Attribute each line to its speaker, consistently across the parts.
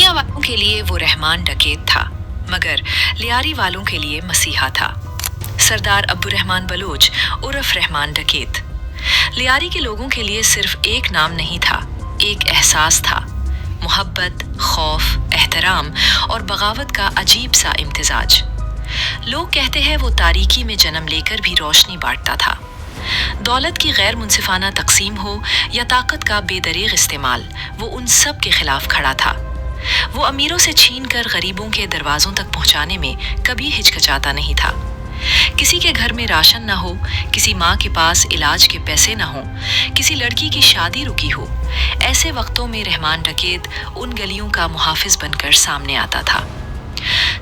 Speaker 1: दुनिया वालों के लिए वो रहमान डकैत था, मगर लियारी वालों के लिए मसीहा था। सरदार अब्दुर्रहमान बलोच उर्फ रहमान डकैत लियारी के लोगों के लिए सिर्फ एक नाम नहीं था, एक एहसास था। मोहब्बत, खौफ, एहतराम और बगावत का अजीब सा इम्तिजाज। लोग कहते हैं वो तारीकी में जन्म लेकर भी रोशनी बांटता था। दौलत की गैर मुनसिफाना तकसीम हो या ताकत का बेदरीग इस्तेमाल, वो उन सब के खिलाफ खड़ा था। वो अमीरों से छीन कर गरीबों के दरवाजों तक पहुंचाने में कभी हिचकिचाता नहीं था। किसी के घर में राशन ना हो, किसी माँ के पास इलाज के पैसे ना हो, किसी लड़की की शादी रुकी हो, ऐसे वक्तों में रहमान डकैत उन गलियों का मुहाफिज बनकर सामने आता था।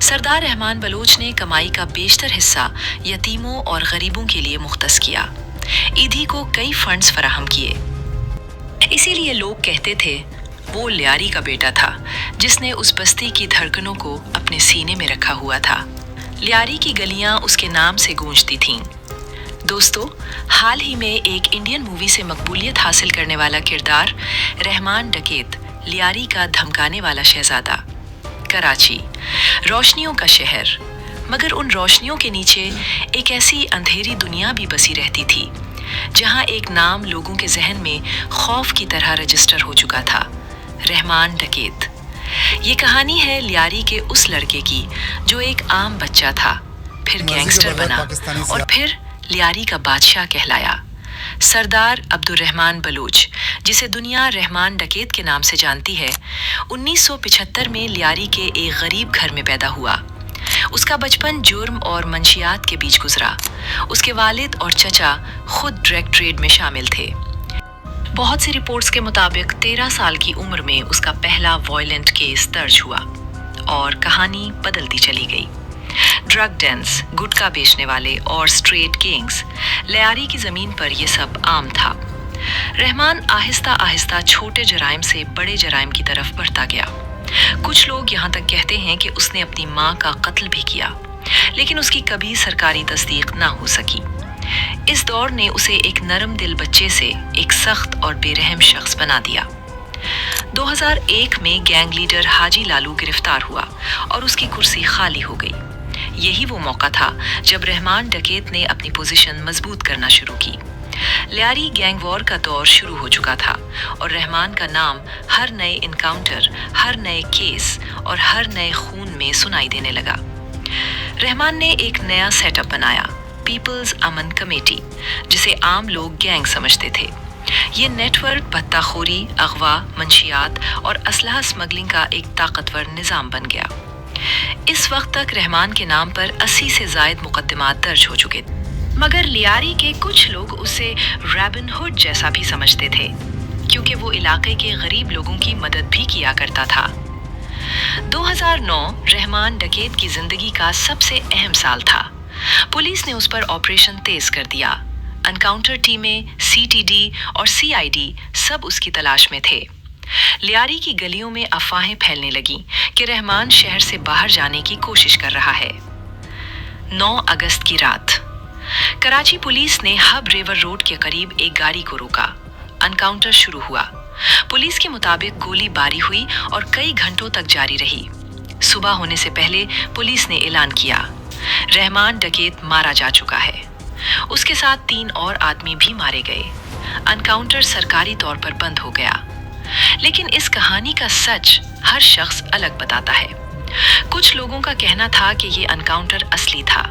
Speaker 1: सरदार रहमान बलोच ने कमाई का बेशतर हिस्सा यतीमों और गरीबों के लिए मुख्तस किया। ईदी को कई फंड्स फराहम किए। इसीलिए लोग कहते थे वो लियारी का बेटा था, जिसने उस बस्ती की धड़कनों को अपने सीने में रखा हुआ था। लियारी की गलियां उसके नाम से गूंजती थीं। दोस्तों, हाल ही में एक इंडियन मूवी से मकबूलियत हासिल करने वाला किरदार रहमान डकैत, लियारी का धमकाने वाला शहजादा। कराची, रोशनियों का शहर, मगर उन रोशनियों के नीचे एक ऐसी अंधेरी दुनिया भी बसी रहती थी, जहां एक नाम लोगों के जहन में खौफ की तरह रजिस्टर हो चुका था, रहमान डकैत। ये कहानी है लियारी के उस लड़के की जो एक आम बच्चा था, फिर गैंगस्टर बना और फिर लियारी का बादशाह कहलाया। सरदार अब्दुर्रहमान बलोच, जिसे दुनिया रहमान डकैत के नाम से जानती है, 1975 में लियारी के एक गरीब घर में पैदा हुआ। उसका बचपन जुर्म और मंशियात के बीच गुजरा। उसके वालिद और चचा खुद ड्रग ट्रेड में शामिल थे। बहुत सी रिपोर्ट्स के मुताबिक 13 साल की उम्र में उसका पहला वायलेंट केस दर्ज हुआ और कहानी बदलती चली गई। ड्रग डेंस, गुटखा बेचने वाले और स्ट्रीट गैंग्स, लियारी की जमीन पर यह सब आम था। रहमान आहिस्ता आहिस्ता छोटे जराइम से बड़े जराइम की तरफ बढ़ता गया। कुछ लोग यहाँ तक कहते हैं कि उसने अपनी माँ का कत्ल भी किया, लेकिन उसकी कभी सरकारी तस्दीक ना हो सकी। इस दौर ने उसे एक नरम दिल बच्चे से एक सख्त और बेरहम शख्स बना दिया। 2001 में गैंग लीडर हाजी लालू गिरफ्तार हुआ और उसकी कुर्सी खाली हो गई। यही वो मौका था जब रहमान डकैत ने अपनी पोजीशन मजबूत करना शुरू की। लियारी गैंग वॉर का दौर शुरू हो चुका था और रहमान का नाम हर नए इनकाउंटर, हर नए केस और हर नए खून में सुनाई देने लगा। रहमान ने एक नया सेटअप बनाया, पीपल्स अमन कमेटी, जिसे आम लोग गैंग समझते थे। ये नेटवर्क भत्ताखोरी, अगवा, मंशियात और असलहा स्मगलिंग का एक ताकतवर निजाम बन गया। इस वक्त तक रहमान के नाम पर 80 से जायद मुकदमात दर्ज हो चुके थे, मगर लियारी के कुछ लोग उसे रॉबिन हुड जैसा भी समझते थे, क्योंकि वो इलाके के गरीब लोगों की मदद भी किया करता था। 2009 रहमान डकैत की जिंदगी का सबसे अहम साल था। पुलिस ने उस पर ऑपरेशन तेज कर दिया। एनकाउंटर टीमें, सीटीडी और सीआईडी सब उसकी तलाश में थे। लियारी की गलियों में अफवाहें फैलने लगीं कि रहमान शहर से बाहर जाने की कोशिश कर रहा है। 9 अगस्त की रात कराची पुलिस ने हब रिवर रोड के करीब एक गाड़ी को रोका। एनकाउंटर शुरू हुआ। पुलिस के मुताबिक गोलीबारी हुई और कई घंटों तक जारी रही। सुबह होने से पहले पुलिस ने ऐलान किया, रहमान डकैत मारा जा चुका है। उसके साथ 3 और आदमी भी मारे गए। एनकाउंटर सरकारी तौर पर बंद हो गया। लेकिन इस कहानी का सच हर शख्स अलग बताता है। कुछ लोगों का कहना था कि ये एनकाउंटर असली था।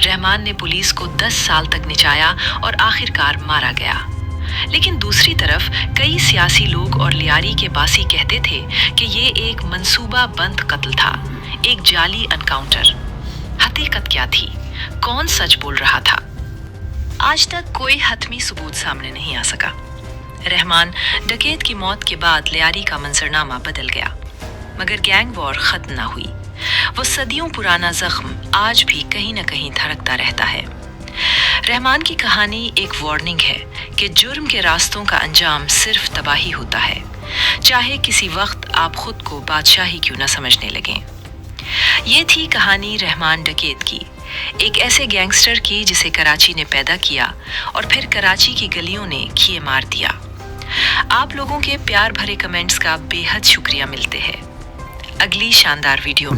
Speaker 1: रहमान ने पुलिस को 10 साल तक निचाया और आखिरकार मारा गया। लेकिन दूसरी तरफ कई सियासी लोग और लियारी के बासी कहते थे कि ये एक मंसूबा बंद कत्ल था, एक जाली एनकाउंटर। हकीकत क्या थी? कौन सच बोल रहा था? आज तक कोई हतमी सबूत सामने नहीं आ सका। रहमान डकैत की मौत के बाद लियारी का मंजरनामा बदल गया, मगर गैंग वॉर खत्म ना हुई। वो सदियों पुराना जख्म आज भी कहीं न कहीं धड़कता रहता है। रहमान की कहानी एक वार्निंग है कि जुर्म के रास्तों का अंजाम सिर्फ तबाही होता है, चाहे किसी वक्त आप खुद को बादशाही क्यों न समझने लगें। ये थी कहानी रहमान डकैत की, एक ऐसे गैंगस्टर की जिसे कराची ने पैदा किया और फिर कराची की गलियों ने खिए मार दिया। आप लोगों के प्यार भरे कमेंट्स का बेहद शुक्रिया मिलते हैं। اگلی شاندار ویڈیو